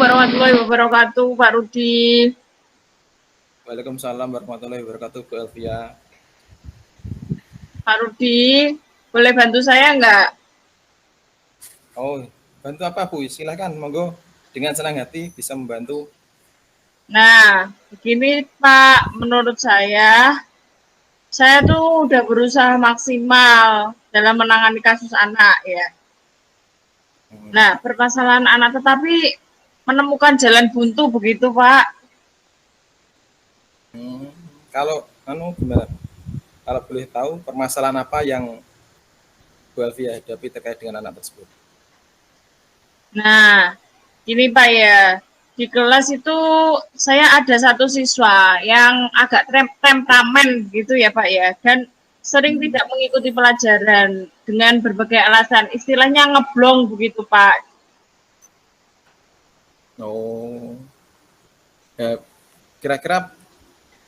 warahmatullahi wabarakatuh, Pak Rudi. Waalaikumsalam warahmatullahi wabarakatuh, Bu Elvia. Pak Rudi, boleh bantu saya nggak? Oh, bantu apa Bu? Silakan, monggo. Dengan senang hati bisa membantu. Nah, begini Pak, menurut saya tuh udah berusaha maksimal dalam menangani kasus anak ya. Nah, permasalahan anak tetapi menemukan jalan buntu begitu Pak. Kalau gimana? Kalau boleh tahu permasalahan apa yang Bu Elvia hadapi terkait dengan anak tersebut? Nah, ini Pak ya, di kelas itu saya ada satu siswa yang agak temperamen gitu ya Pak ya, dan sering tidak mengikuti pelajaran dengan berbagai alasan, istilahnya ngeblong begitu Pak. Oh, kira-kira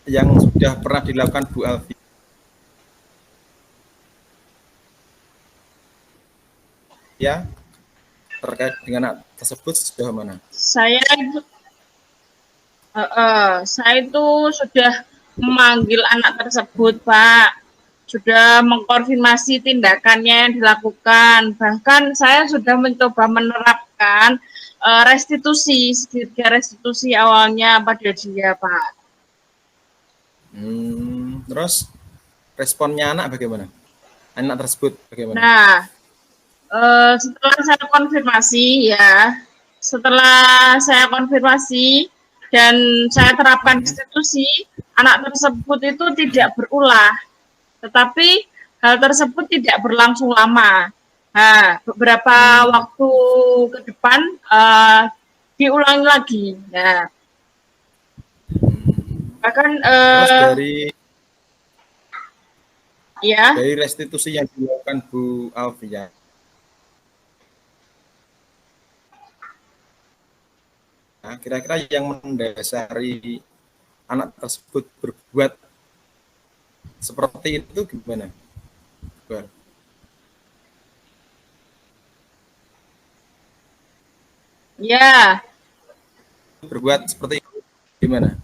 yang sudah pernah dilakukan Bu Elvia ya terkait dengan anak tersebut sejauh mana? Saya itu sudah memanggil anak tersebut Pak, sudah mengkonfirmasi tindakannya yang dilakukan. Bahkan saya sudah mencoba menerapkan segitiga restitusi awalnya pada dia, Pak. Terus responnya anak bagaimana? Anak tersebut bagaimana? Nah, setelah saya konfirmasi dan saya terapkan restitusi, anak tersebut itu tidak berulah. Tetapi hal tersebut tidak berlangsung lama. Nah, beberapa waktu ke depan diulangi lagi. Nah, bahkan Terus ya, dari restitusi yang dilakukan Bu Alvia, nah, kira-kira yang mendasari anak tersebut berbuat seperti itu gimana? Ya. Berbuat seperti itu gimana?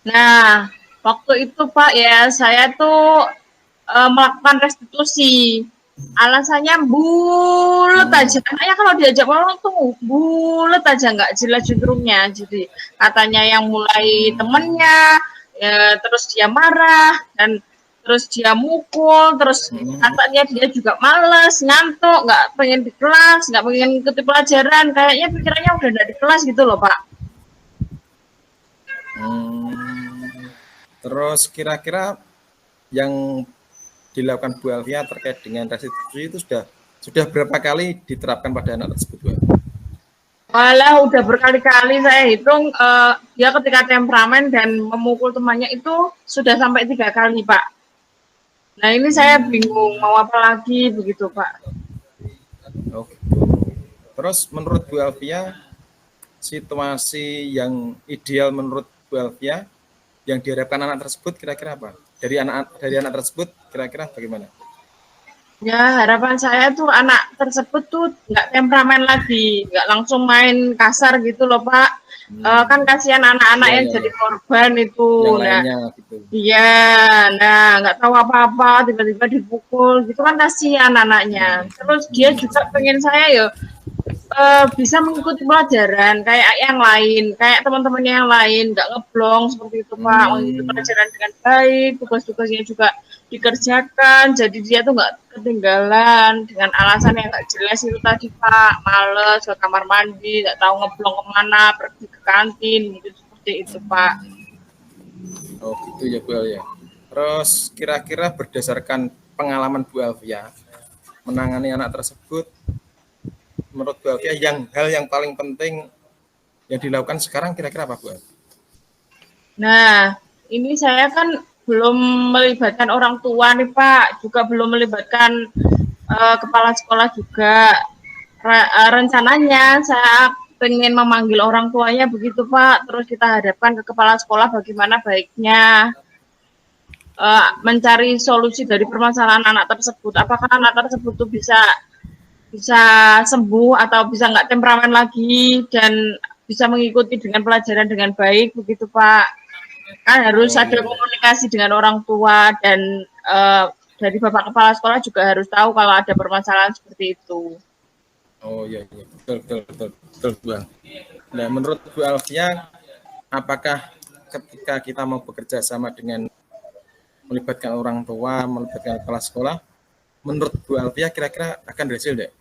Nah, waktu itu Pak ya, saya tuh melakukan restitusi. Alasannya bulet aja. Anaknya kalau diajak ngomong tuh bulet aja, nggak jelas cenderungnya. Jadi katanya yang mulai temennya, ya, terus dia marah, dan terus dia mukul, terus katanya dia juga males, ngantuk, nggak pengen di kelas, nggak pengen ikuti pelajaran. Kayaknya pikirannya udah nggak di kelas gitu loh Pak. Terus kira-kira yang dilakukan Bu Elvia terkait dengan restitusi itu sudah berapa kali diterapkan pada anak tersebut, Bu? Walah, udah berkali-kali saya hitung dia ketika temperamen dan memukul temannya itu sudah sampai 3 kali, Pak. Nah, ini saya bingung mau apa lagi begitu, Pak. Oh, gitu. Terus menurut Bu Elvia, situasi yang ideal menurut Bu Elvia yang diharapkan anak tersebut kira-kira apa? Dari anak tersebut kira-kira bagaimana? Ya, harapan saya tuh anak tersebut tuh nggak temperamen lagi, nggak langsung main kasar gitu loh, Pak. Kan kasihan anak-anak yang jadi korban itu. Yang lainnya gitu. Iya, nah nggak tahu apa-apa, tiba-tiba dipukul, gitu kan kasihan anaknya. Terus dia juga pengen saya ya bisa mengikuti pelajaran kayak yang lain, kayak teman-temannya yang lain, nggak ngeblong seperti itu Pak, mengikuti pelajaran dengan baik, tugas-tugasnya juga dikerjakan, jadi dia tuh nggak ketinggalan dengan alasan yang nggak jelas itu tadi Pak, males ke kamar mandi, nggak tahu ngeblong kemana, pergi ke kantin, gitu seperti itu Pak. Oh gitu ya Bu Elvia. Terus kira-kira berdasarkan pengalaman Bu Elvia menangani anak tersebut, menurut Bu Elvia hal yang paling penting yang dilakukan sekarang kira-kira apa Bu? Nah, ini saya kan belum melibatkan orang tua nih Pak, juga belum melibatkan kepala sekolah juga. Rencananya saya pengen memanggil orang tuanya begitu Pak, terus kita hadapkan ke kepala sekolah bagaimana baiknya mencari solusi dari permasalahan anak tersebut. Apakah anak tersebut tuh bisa bisa sembuh atau bisa nggak temperamen lagi dan bisa mengikuti dengan pelajaran dengan baik begitu Pak. Kan harus Oh ada iya iya. komunikasi dengan orang tua dan dari Bapak Kepala Sekolah juga harus tahu kalau ada permasalahan seperti itu. Oh iya iya. Betul betul betul betul Bu. Nah, menurut Bu Alfia, apakah ketika kita mau bekerja sama dengan melibatkan orang tua, melibatkan kepala sekolah, menurut Bu Alfia kira-kira akan berhasil deh?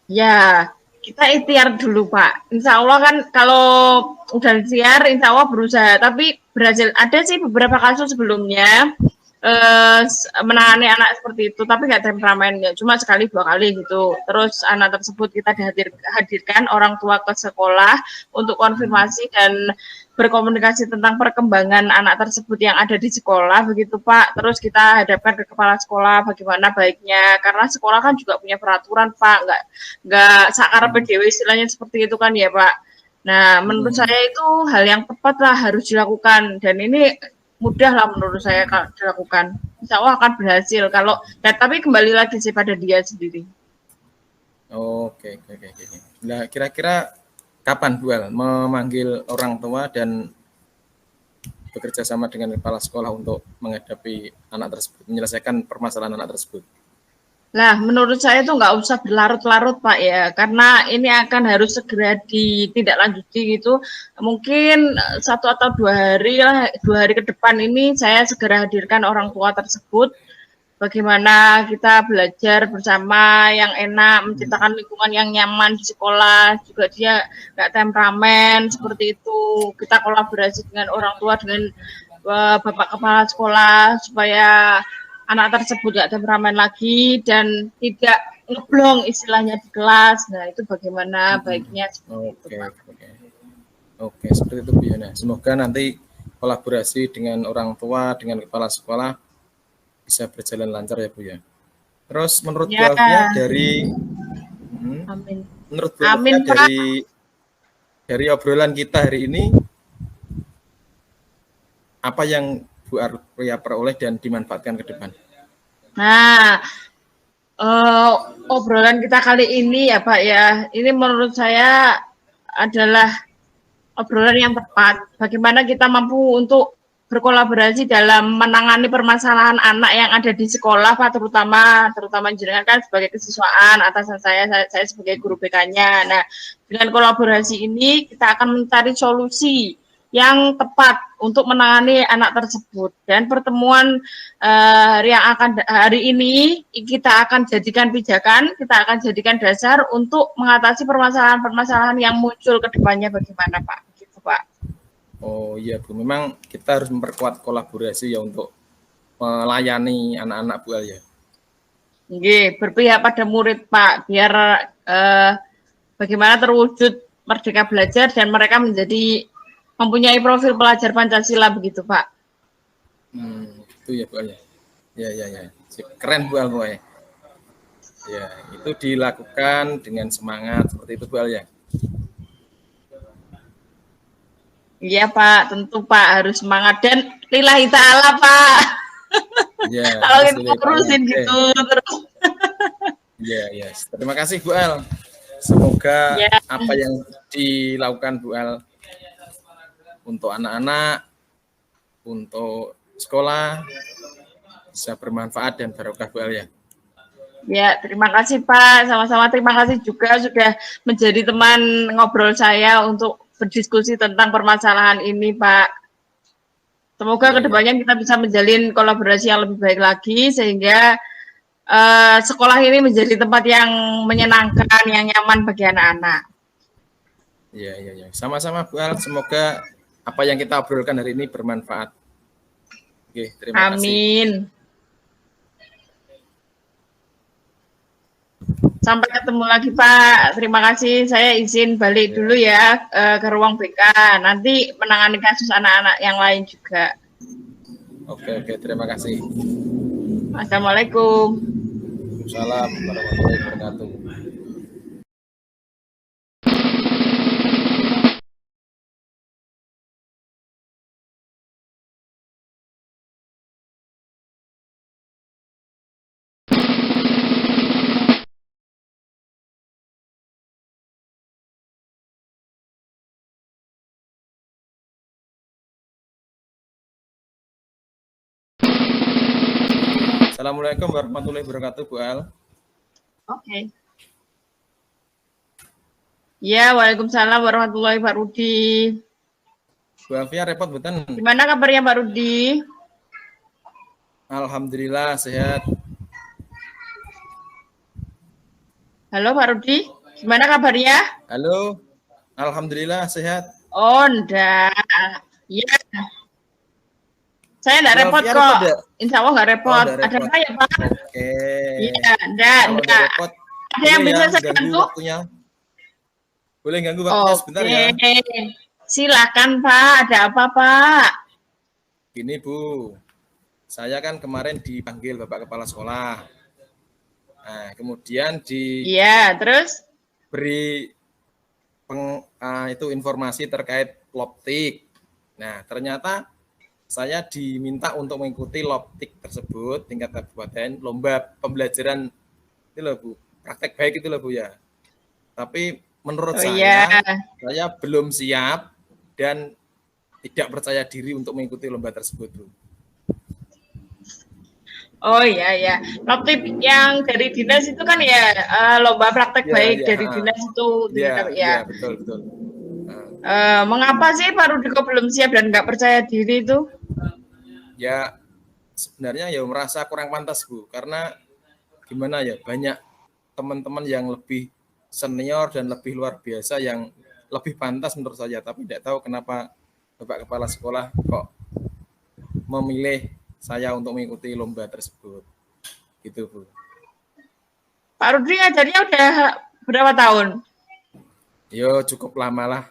Ya, kita ikhtiar dulu Pak. Insya Allah kan kalau udah ikhtiar, insya Allah berusaha. Tapi berhasil. Ada sih beberapa kasus sebelumnya menangani anak seperti itu, tapi nggak temperamen, nggak cuma sekali dua kali gitu. Terus anak tersebut kita hadirkan orang tua ke sekolah untuk konfirmasi dan berkomunikasi tentang perkembangan anak tersebut yang ada di sekolah begitu Pak. Terus kita hadapkan ke kepala sekolah bagaimana baiknya, karena sekolah kan juga punya peraturan Pak, nggak sakar PDW istilahnya seperti itu kan ya Pak. Nah, menurut saya itu hal yang tepat lah harus dilakukan dan ini mudah lah menurut saya kalau dilakukan. Insya Allah akan berhasil kalau tapi kembali lagi sih pada dia sendiri. Oke, oke, oke, oke. Nah, kira-kira kapan Bu El memanggil orang tua dan bekerja sama dengan kepala sekolah untuk menghadapi anak tersebut, menyelesaikan permasalahan anak tersebut? Nah, menurut saya itu nggak usah berlarut-larut, Pak, ya. Karena ini akan harus segera ditindaklanjuti gitu. Mungkin 1 atau 2 hari lah, 2 hari ke depan ini saya segera hadirkan orang tua tersebut. Bagaimana kita belajar bersama yang enak, menciptakan lingkungan yang nyaman di sekolah. Juga dia nggak temperamen, seperti itu. Kita kolaborasi dengan orang tua, dengan Bapak Kepala Sekolah, supaya anak tersebut gak temperamen lagi dan tidak ngeblong istilahnya di kelas. Nah, itu bagaimana baiknya seperti itu, Oke, Pak. oke. Oke, seperti itu Bu Yana. Semoga nanti kolaborasi dengan orang tua, dengan kepala sekolah bisa berjalan lancar ya Bu ya. Terus menurut Bu Ya, Alfia amin. menurut Bu Alfia Amin, Pak. dari obrolan kita hari ini, apa yang Bu Alfia peroleh dan dimanfaatkan ke depan? Nah, obrolan kita kali ini ya, Pak ya. Ini menurut saya adalah obrolan yang tepat. Bagaimana kita mampu untuk berkolaborasi dalam menangani permasalahan anak yang ada di sekolah, Pak, terutama jenengan kan sebagai kesiswaan, atasan saya sebagai guru BK-nya. Nah, dengan kolaborasi ini kita akan mencari solusi yang tepat untuk menangani anak tersebut. Dan pertemuan hari ini kita akan jadikan pijakan, kita akan jadikan dasar untuk mengatasi permasalahan-permasalahan yang muncul ke depannya bagaimana Pak? Gitu Pak. Oh iya Bu, memang kita harus memperkuat kolaborasi ya untuk melayani anak-anak Bu Al ya. Nggih, berpihak pada murid Pak, biar bagaimana terwujud merdeka belajar dan mereka menjadi mempunyai profil pelajar Pancasila begitu Pak. Itu ya Bu Al ya. Ya ya ya. Keren Bu Al pokoknya. Ya, itu dilakukan dengan semangat seperti itu Bu Al ya. Iya Pak, tentu Pak harus semangat dan lillahi ta'ala Pak. Ya, Kalau harus kita terusin gitu terus. Ya, ya. Terima kasih Bu Al. Semoga Ya, apa yang dilakukan Bu Al untuk anak-anak, untuk sekolah bisa bermanfaat dan barokah Bu Al ya. ya, terima kasih Pak. Sama-sama terima kasih juga sudah menjadi teman ngobrol saya untuk berdiskusi tentang permasalahan ini Pak. Semoga Ya, ya. kedepannya kita bisa menjalin kolaborasi yang lebih baik lagi sehingga sekolah ini menjadi tempat yang menyenangkan, yang nyaman bagi anak-anak. Ya, ya, ya. Sama-sama Bu Al. Semoga apa yang kita obrolkan hari ini bermanfaat. Oke, terima kasih. Amin. Sampai ketemu lagi Pak. Terima kasih. Saya izin balik dulu ya ke ruang BK. Nanti menangani kasus anak-anak yang lain juga. Oke, terima kasih. Assalamualaikum. Assalamualaikum warahmatullahi wabarakatuh. Assalamualaikum warahmatullahi wabarakatuh, Bu Al. Oke. Ya, waalaikumsalam warahmatullahi wabarakatuh, Pak Rudi. Bu Alfia repot bukan? Gimana kabarnya Pak Rudi? Alhamdulillah sehat. Halo Pak Rudi, gimana kabarnya? Halo, alhamdulillah sehat. Oh, enggak. Ya, saya enggak Bu repot Alfia kok. repot enggak? Insya Allah enggak repot. enggak Ada repot. apa ya Pak? Oke. Iya, enggak, Kalau enggak. repot, Ada yang boleh bisa ya saya ganggu bantu? waktunya. Boleh ganggu waktunya sebentar ya. Oke, silakan Pak. Ada apa Pak? Gini Bu, saya kan kemarin dipanggil Bapak Kepala Sekolah. Nah, kemudian Iya, terus? diberi itu informasi terkait Loptik. Nah, ternyata saya diminta untuk mengikuti Loptik tersebut tingkat kabupaten, lomba pembelajaran itu loh Bu, praktek baik itu loh Bu ya. Tapi menurut Oh iya. saya belum siap dan tidak percaya diri untuk mengikuti lomba tersebut Bu. Oh iya ya, Loptik yang dari dinas itu kan ya lomba praktek baik dari dinas itu. Iya, betul. Mengapa sih Pak Rudi kok belum siap dan nggak percaya diri itu? Ya sebenarnya ya merasa kurang pantas Bu, karena gimana ya, banyak teman-teman yang lebih senior dan lebih luar biasa yang lebih pantas menurut saya, tapi tidak tahu kenapa Bapak Kepala Sekolah kok memilih saya untuk mengikuti lomba tersebut. Gitu Bu. Pak Rudi ngajarnya udah berapa tahun? Yo cukup lama lah.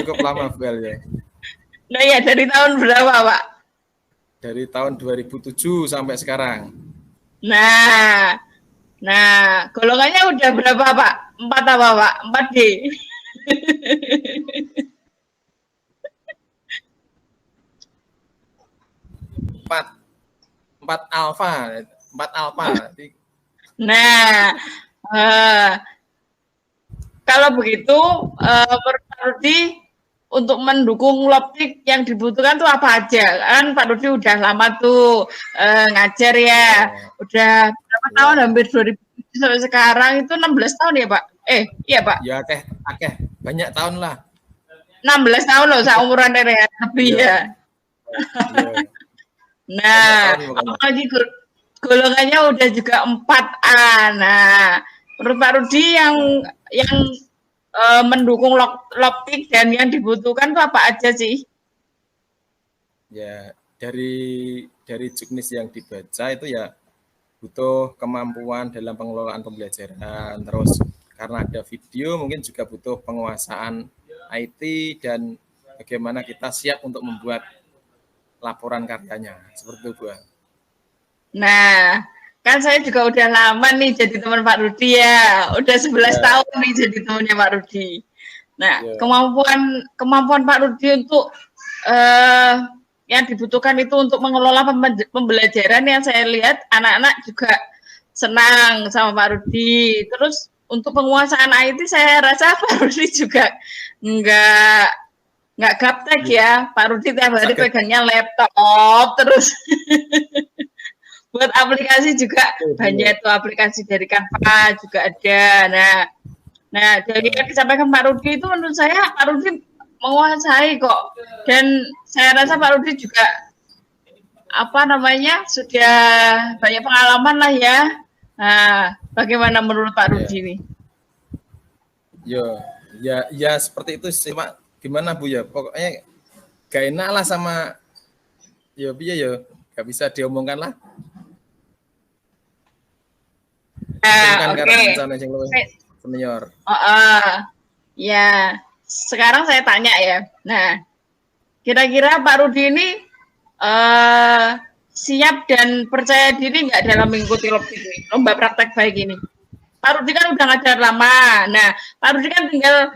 Cukup lama Bu ya. Nah ya, dari tahun berapa Pak? Dari tahun 2007 sampai sekarang. Nah, golongannya udah berapa Pak? 4 apa Pak? 4D. 4 alfa. Nah, kalau begitu, menurut Pak Rudi untuk mendukung Loptik yang dibutuhkan tuh apa aja? Kan Pak Rudi udah lama tuh ngajar ya, udah berapa tahun? Hampir 2007 sampai sekarang itu 16 tahun ya Pak? Iya Pak? Ya akeh, banyak tahun lah. 16 tahun loh, seumuran ya, lebih ya. Nah, apalagi golongannya udah juga 4A. Nah, menurut Pak Rudi yang mendukung Loptik dan yang dibutuhkan itu apa aja sih? Ya, dari juknis yang dibaca itu ya butuh kemampuan dalam pengelolaan pembelajaran, terus karena ada video mungkin juga butuh penguasaan IT dan bagaimana kita siap untuk membuat laporan karyanya, seperti itu Bu. Nah, kan saya juga udah lama nih jadi teman Pak Rudi ya, udah 11 tahun nih jadi temannya Pak Rudi. Nah, kemampuan Pak Rudi untuk yang dibutuhkan itu untuk mengelola pembelajaran yang saya lihat anak-anak juga senang sama Pak Rudi. Terus untuk penguasaan IT saya rasa Pak Rudi juga nggak gaptek ya. Pak Rudi tiap hari pegangnya laptop terus. Buat aplikasi juga banyak tuh, aplikasi dari Canva juga ada. Nah dari yang disampaikan Pak Rudi itu menurut saya Pak Rudi menguasai kok, dan saya rasa Pak Rudi juga sudah banyak pengalaman lah ya. Nah, bagaimana menurut Pak Rudi ini? Ya seperti itu sih Pak. Gimana Bu ya? Pokoknya gak enak lah sama gak bisa diomongkan lah. Oke. Senior. Ya. Sekarang saya tanya ya. Nah, kira-kira Pak Rudi ini siap dan percaya diri nggak dalam mengikuti lomba praktek baik ini? Pak Rudi kan udah ngajar lama. Nah, Pak Rudi kan tinggal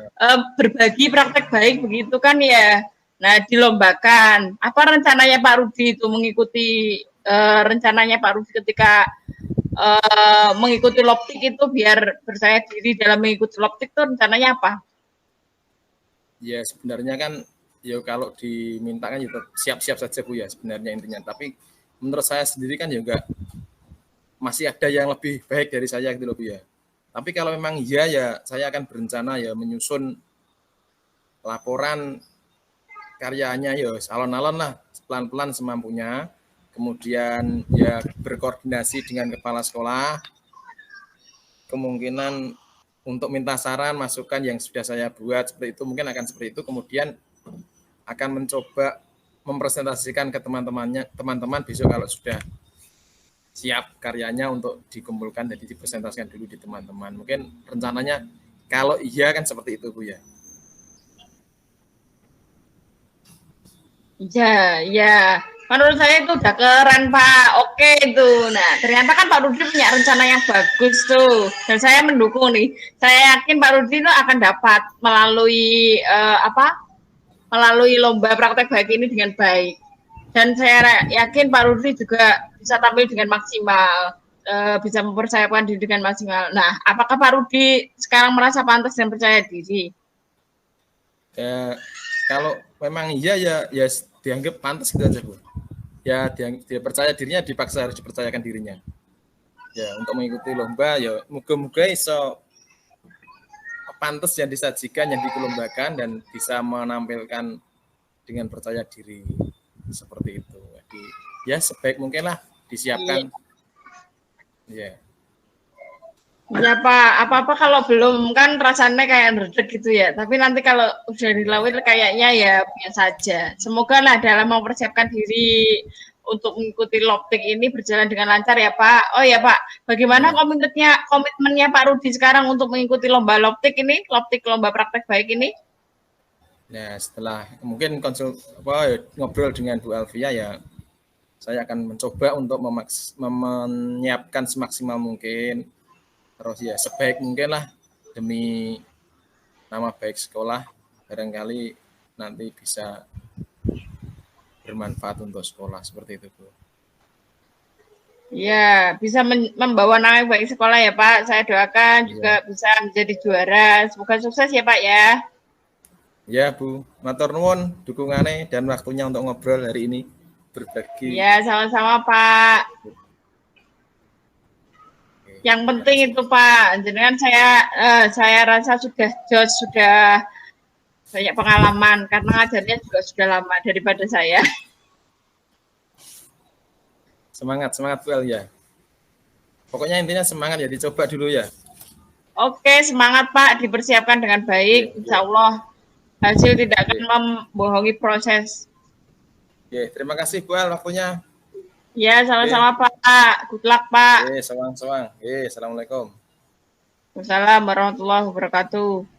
berbagi praktek baik begitu kan ya. Nah, dilombakan. Apa rencananya Pak Rudi itu mengikuti rencananya Pak Rudi ketika mengikuti Loptik itu biar percaya diri dalam mengikuti Loptik itu rencananya apa? Ya sebenarnya kan ya kalau dimintakan ya siap-siap saja Bu ya sebenarnya intinya. Tapi menurut saya sendiri kan juga masih ada yang lebih baik dari saya gitu loh Bu ya. Tapi kalau memang iya ya saya akan berencana ya menyusun laporan karyanya ya alon-alon lah pelan-pelan semampunya. Kemudian ya berkoordinasi dengan kepala sekolah. Kemungkinan untuk minta saran, masukan yang sudah saya buat seperti itu mungkin akan seperti itu. Kemudian akan mencoba mempresentasikan ke teman-teman besok kalau sudah siap karyanya untuk dikumpulkan jadi dipresentasikan dulu di teman-teman. Mungkin rencananya kalau iya kan seperti itu Bu ya. Ya, ya. Menurut saya itu udah keren, Pak. Oke itu. Nah, ternyata kan Pak Rudi punya rencana yang bagus tuh. Dan saya mendukung nih. Saya yakin Pak Rudi itu akan dapat melalui melalui lomba praktek baik ini dengan baik. Dan saya yakin Pak Rudi juga bisa tampil dengan maksimal, bisa mempercayakan diri dengan maksimal. Nah, apakah Pak Rudi sekarang merasa pantas dan percaya diri? Ya, kalau memang iya ya dianggap pantas gitu aja Bu. Ya dia percaya dirinya dipaksa harus dipercayakan dirinya. Ya untuk mengikuti lomba ya moga-moga iso pantas yang disajikan yang dikelombakan dan bisa menampilkan dengan percaya diri seperti itu. Jadi ya sebaik mungkin lah disiapkan. Ya. Ya Pak, apa-apa kalau belum kan rasanya kayak redek gitu ya. Tapi nanti kalau udah dilalui kayaknya ya biasa aja. Semoga lah dalam mempersiapkan diri untuk mengikuti Loptik ini berjalan dengan lancar ya Pak. Oh ya Pak, bagaimana komitmennya Pak Rudi sekarang untuk mengikuti lomba Loptik ini, Loptik lomba praktek baik ini? Nah setelah mungkin ngobrol dengan Bu Alvia ya, saya akan mencoba untuk menyiapkan semaksimal mungkin. Terus ya sebaik mungkin lah demi nama baik sekolah, barangkali nanti bisa bermanfaat untuk sekolah seperti itu Bu. Ya, bisa membawa nama baik sekolah ya Pak. Saya doakan juga bisa menjadi juara. Semoga sukses ya Pak ya. Ya Bu, matur nuwun dukungannya dan waktunya untuk ngobrol hari ini berbagi. Ya, sama-sama Pak. Yang penting itu Pak, jenengan saya rasa sudah banyak pengalaman karena ngajarnya juga sudah lama daripada saya. Semangat Bu Alia. Pokoknya intinya semangat ya, dicoba dulu ya. Oke, semangat Pak, dipersiapkan dengan baik. Insya Allah hasil tidak akan membohongi proses. Terima kasih Bu Al waktunya. Ya, sama-sama Pak. Good luck Pak. Sawang-sawang. Assalamualaikum. Wassalamualaikum warahmatullahi wabarakatuh.